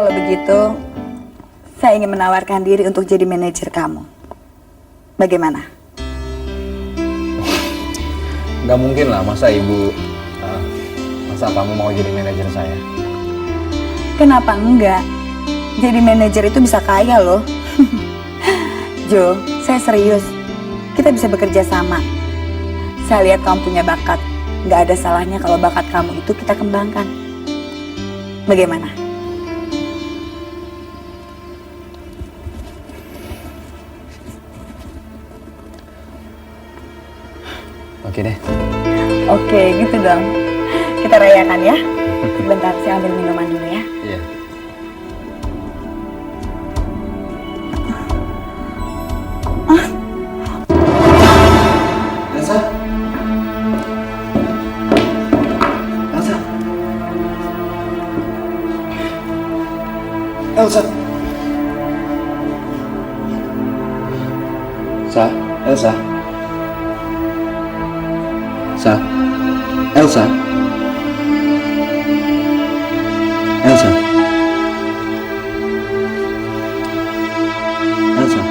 Kalau begitu, saya ingin menawarkan diri untuk jadi manajer kamu. Bagaimana? Nggak mungkin lah, masa kamu mau jadi manajer saya? Kenapa enggak? Jadi manajer itu bisa kaya loh. Jo, saya serius. Kita bisa bekerja sama. Saya lihat kamu punya bakat. Nggak ada salahnya kalau bakat kamu itu kita kembangkan. Bagaimana? Oke deh. Oke, gitu dong. Kita rayakan ya. Bentar, saya ambil minuman dulu ya. Iya. Elsa? Elsa? Elsa? Elsa? Elsa? Elsa? Elsa?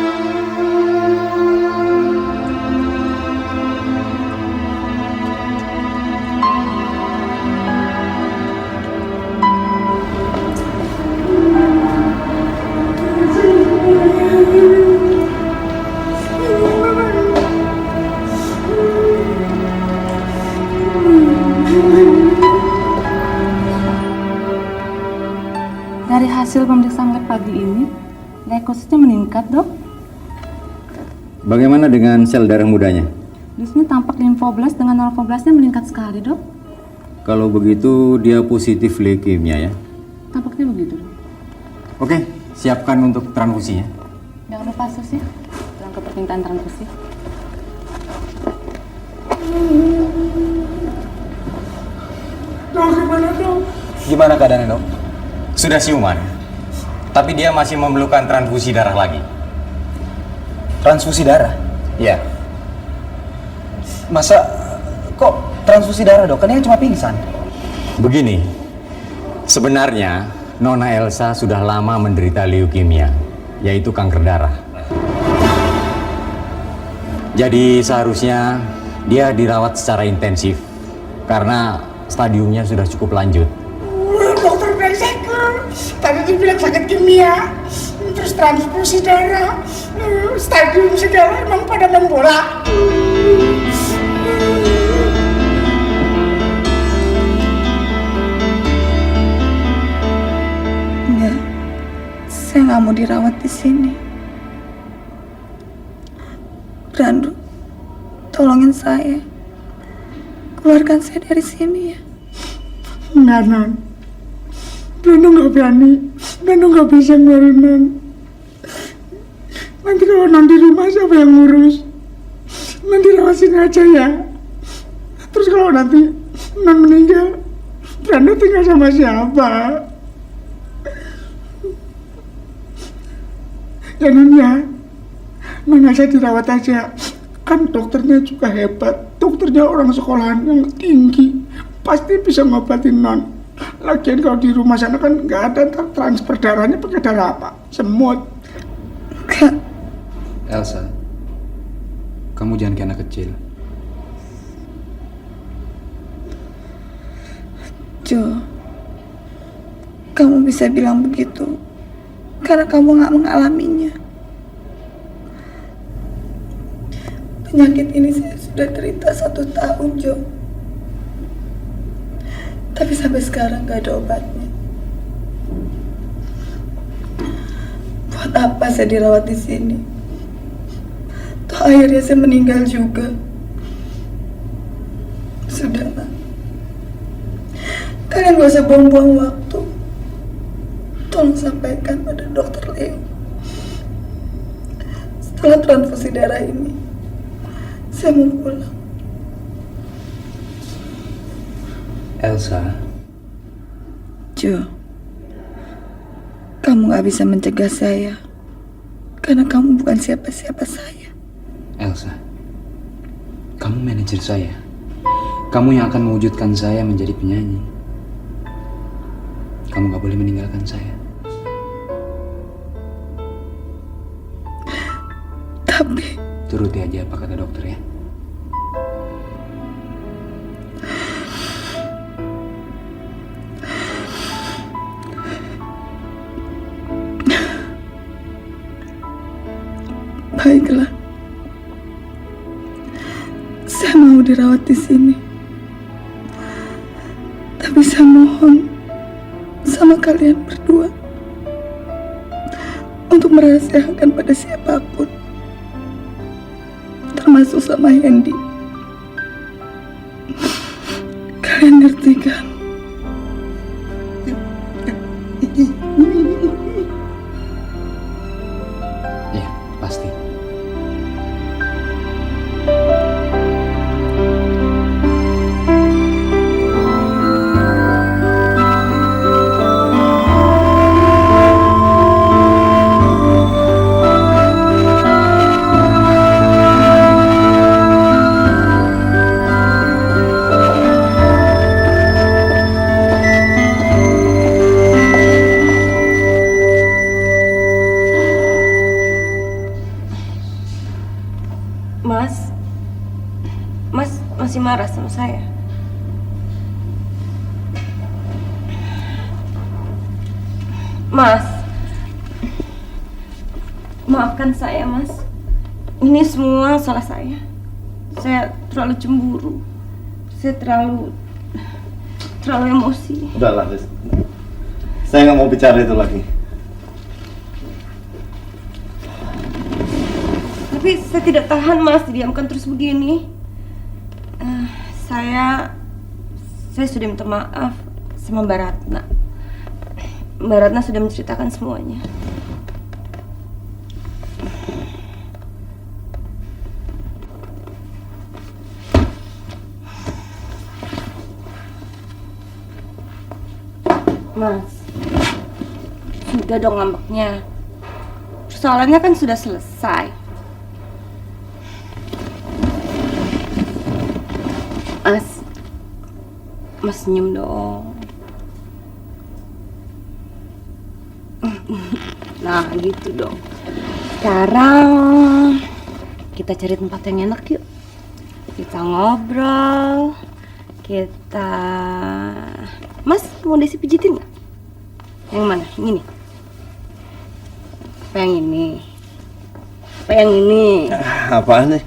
Dari hasil pemeriksaan lab pagi ini, leukositnya meningkat, Dok. Bagaimana dengan sel darah mudanya? Di sini tampak limfoblas dengan neurofoblasnya meningkat sekali, Dok. Kalau begitu dia positif leukemia ya. Tampaknya begitu, Dok. Oke, siapkan untuk transfusi ya. Jangan lupa sus ya, bilang ke permintaan transfusi. Dok, gimana dok? Gimana keadaannya dok? Sudah siuman, tapi dia masih memerlukan transfusi darah lagi. Transfusi darah? Iya. Masa kok transfusi darah dok? Kan dia cuma pingsan. Begini, sebenarnya Nona Elsa sudah lama menderita leukemia, yaitu kanker darah. Jadi seharusnya dia dirawat secara intensif karena stadiumnya sudah cukup lanjut. Dokter brengsek, tadi dibilang sakit kimia, terus transfusi darah, stadium segala, emang pada main bola. Enggak, saya nggak mau dirawat di sini. Brandu, tolongin saya. Keluarkan saya dari sini ya. Enggak, Non. Brando nggak berani, Brando nggak bisa ngeluarin Non. Nanti kalau Non di rumah siapa yang ngurus? Nanti rawat sini aja ya. Terus kalau nanti Non meninggal, Brando tinggal sama siapa? Ya Non ya, Non aja dirawat aja. Kan dokternya juga hebat, dokternya orang sekolahan yang tinggi, pasti bisa ngobatin Non. Lagian kalau di rumah sana kan nggak ada transfer darahnya, pakai darah apa? Semut. Kak, Elsa, kamu jangan kayak anak kecil. Jo, kamu bisa bilang begitu karena kamu nggak mengalaminya. Penyakit ini saya sudah derita 1 tahun, Jo. Tapi sampai sekarang gak ada obatnya. Buat apa saya dirawat di sini? Toh akhirnya saya meninggal juga. Sudahlah. Kalian gak usah buang-buang waktu. Tolong sampaikan pada dokter Leo. Setelah transfusi darah ini, saya mau pulang. Elsa, Jo, kamu gak bisa mencegah saya karena kamu bukan siapa-siapa saya. Elsa, kamu manajer saya. Kamu yang akan mewujudkan saya menjadi penyanyi. Kamu gak boleh meninggalkan saya. Tapi Turuti aja apa kata dokter ya. baiklah. Saya mau dirawat di sini. Tapi saya mohon sama kalian berdua untuk merahasiakan pada siapapun, termasuk sama Hendy. Kalian ngerti kan? Ya, pasti. Mas masih marah sama saya? Mas, maafkan saya, Mas. Ini semua salah saya. Saya terlalu cemburu. Saya terlalu emosi. Udahlah, Liz. Saya nggak mau bicara itu lagi. Tapi saya tidak tahan, Mas, didiamkan terus begini. Saya sudah minta maaf sama Mbak Ratna. Mbak Ratna sudah menceritakan semuanya. Mas, sudah dong ngambeknya. Persoalannya kan sudah selesai. Mas senyum dong. Nah, gitu dong. Sekarang kita cari tempat yang enak yuk. Kita ngobrol. Mas, mau Desi pijitin nggak? Yang mana? Yang ini? Apa yang ini? Apa yang ini? Apaan nih?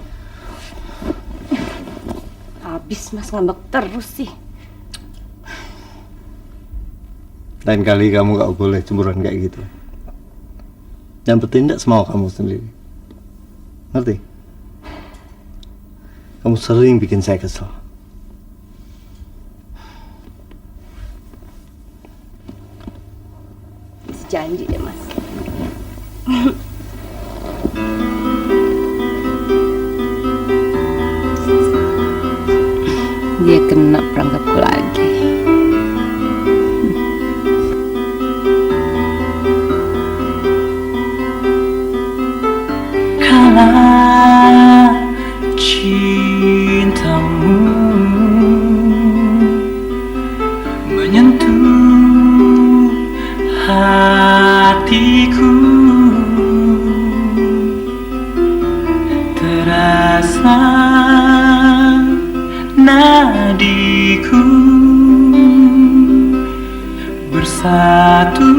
Habis Mas ngambek terus sih. Lain kali kamu gak boleh cemburuan kayak gitu. Yang bertindak semau kamu sendiri. Ngerti? Kamu sering bikin saya kesel. Bisa janji deh, Mas. Dia kena perangkapku lagi. Cintamu menyentuh hatiku, terasa nadiku bersatu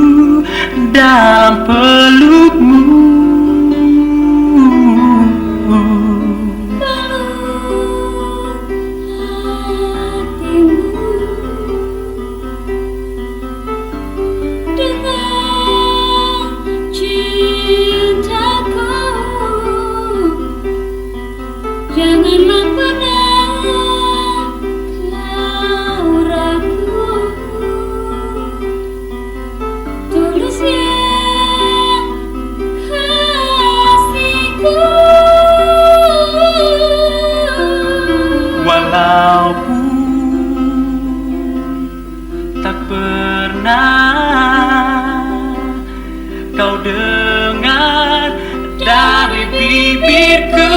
dalam pelukmu. Janganlah pernah kau ragu, tulusnya kasihku. Walaupun tak pernah kau dengar dari bibirku,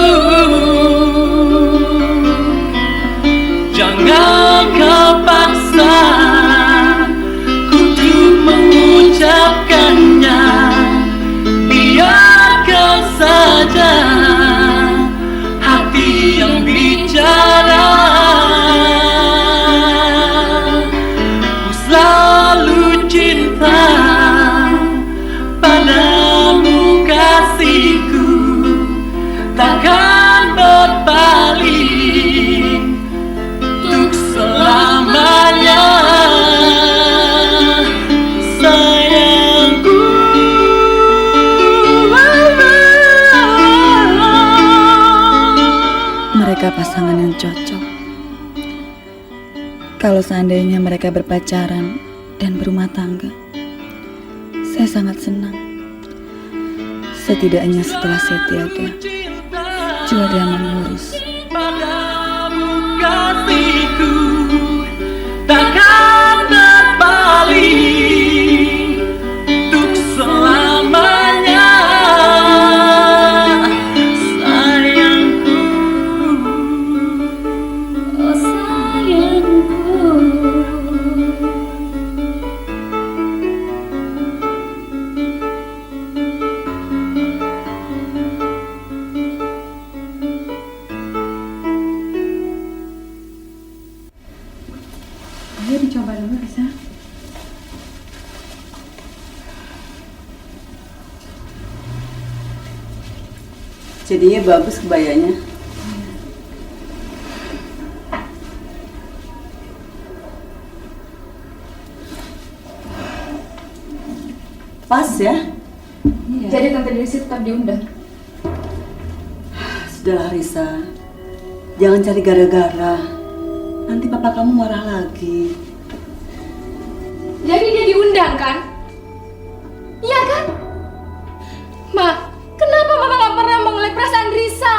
jangan kau paksa untuk mengucapkannya, biarkan saja. mereka pasangan yang cocok. Kalau seandainya mereka berpacaran dan berumah tangga, saya sangat senang. Setidaknya setelah saya tiada, juga dia mengurus. Padamu kasihku takkan berpaling untuk selamanya, sayangku. Oh sayangku. Ayo dicoba dulu bisa. Jadinya bagus kebayanya. Pas ya? Iya. Jadi Tante Desi tetap diundang. Sudahlah Risa, jangan cari gara-gara. Nanti papa kamu marah lagi. Jadi dia diundang kan? Iya kan? Ma, kenapa Mama gak pernah mengelak perasaan Risa?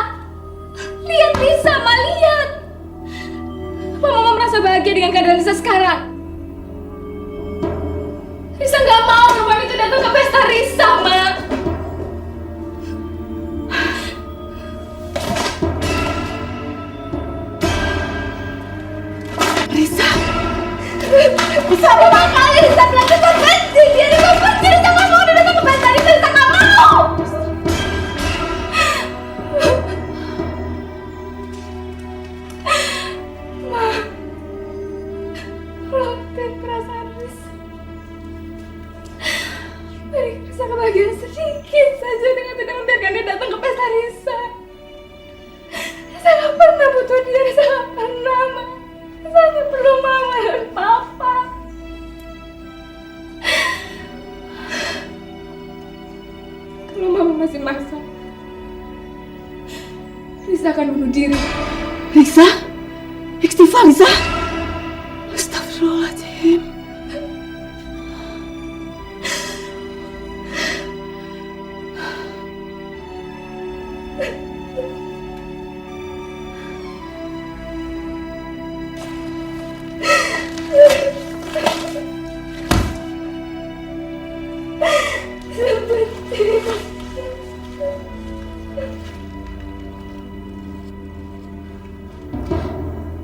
Lihat Risa, Ma, lihat. Apa Mama merasa bahagia dengan keadaan Risa sekarang? Risa gak mau perempuan itu datang ke pesta Risa, Ma. Bisa berapa kali Risa bilang Risa benci, dia Risa benci, Risa gak mau dia datang ke pesta Risa, Risa gak mau. Maafkan perasaan Risa. Beri Risa kebahagiaan sedikit saja dengan tidak membiarkan dia datang ke pesta Risa. Risa gak pernah butuh dia, Risa gak pernah, Ma. Risa hanya perlu Mama dan Papa. Kalau Mama masih maksa, Risa akan bunuh diri. Risa? Istighfar Risa? Astagfirullahaladzim.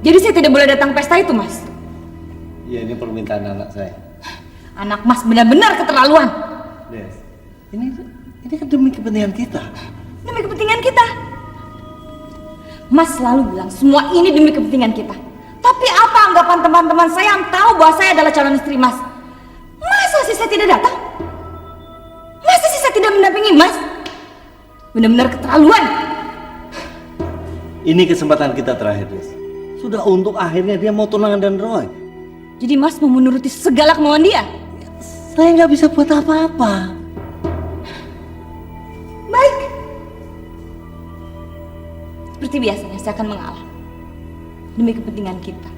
Jadi saya tidak boleh datang pesta itu, Mas? Ya, ini permintaan anak saya. Anak Mas benar-benar keterlaluan. Des, ini kan demi kepentingan kita. Demi kepentingan kita. Mas selalu bilang semua ini demi kepentingan kita. Tapi apa anggapan teman-teman saya yang tahu bahwa saya adalah calon istri Mas? Masa sih saya tidak datang? Masa sih saya tidak mendampingi Mas? Benar-benar keterlaluan. Ini kesempatan kita terakhir, Des. Sudah untuk akhirnya dia mau tunangan dan Roy. Jadi Mas mau menuruti segala kemauan dia? Saya nggak bisa buat apa-apa. Baik. Seperti biasanya saya akan mengalah. Demi kepentingan kita.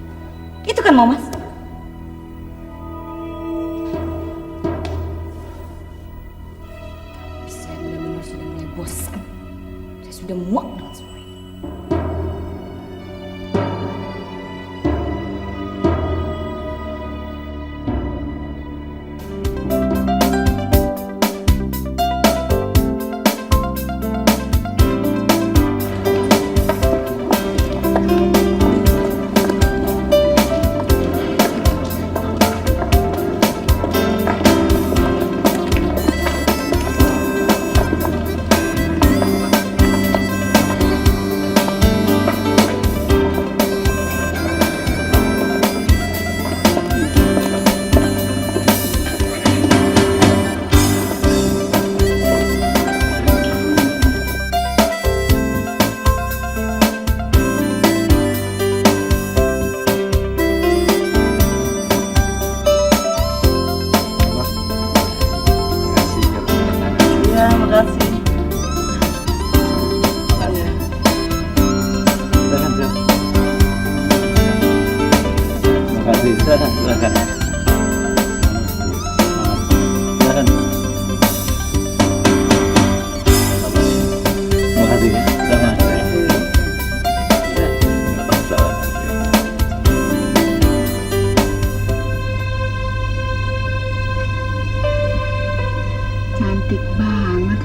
Itu kan mau Mas? Saya benar-benar sudah mulai bosan. Saya sudah muak dengan semua ini.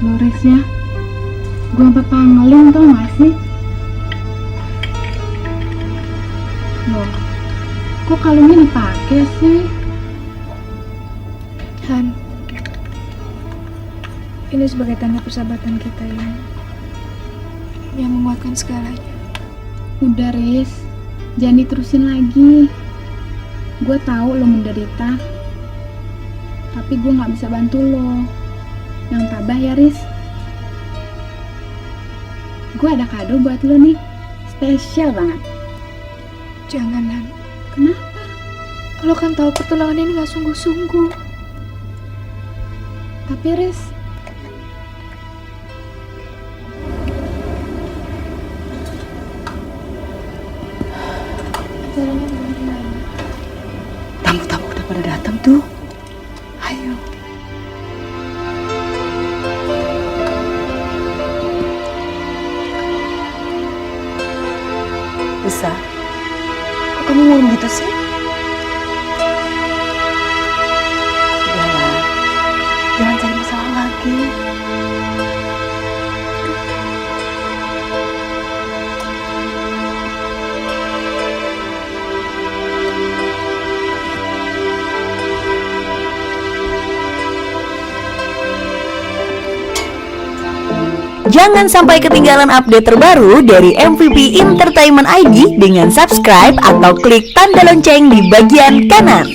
lo Riz ya. Gue sampai pangling tau gak sih? Loh, kok kalungnya dipakai sih? Han, ini sebagai tanda persahabatan kita yang menguatkan segalanya. Udah Riz, jangan diterusin lagi. Gue tahu lo menderita, tapi gue nggak bisa bantu lo. Yang tabah ya Riz. Gue ada kado buat lo nih, spesial banget. Jangan, Han. Kenapa? Lo kan tahu pertunangan ini nggak sungguh-sungguh. Tapi Riz, Tamu-tamu udah pada datang tuh. Ayo. Bisa? Kok kamu ngomong gitu sih? Udahlah, jangan cari masalah lagi. Jangan sampai ketinggalan update terbaru dari MVP Entertainment ID dengan subscribe atau klik tanda lonceng di bagian kanan.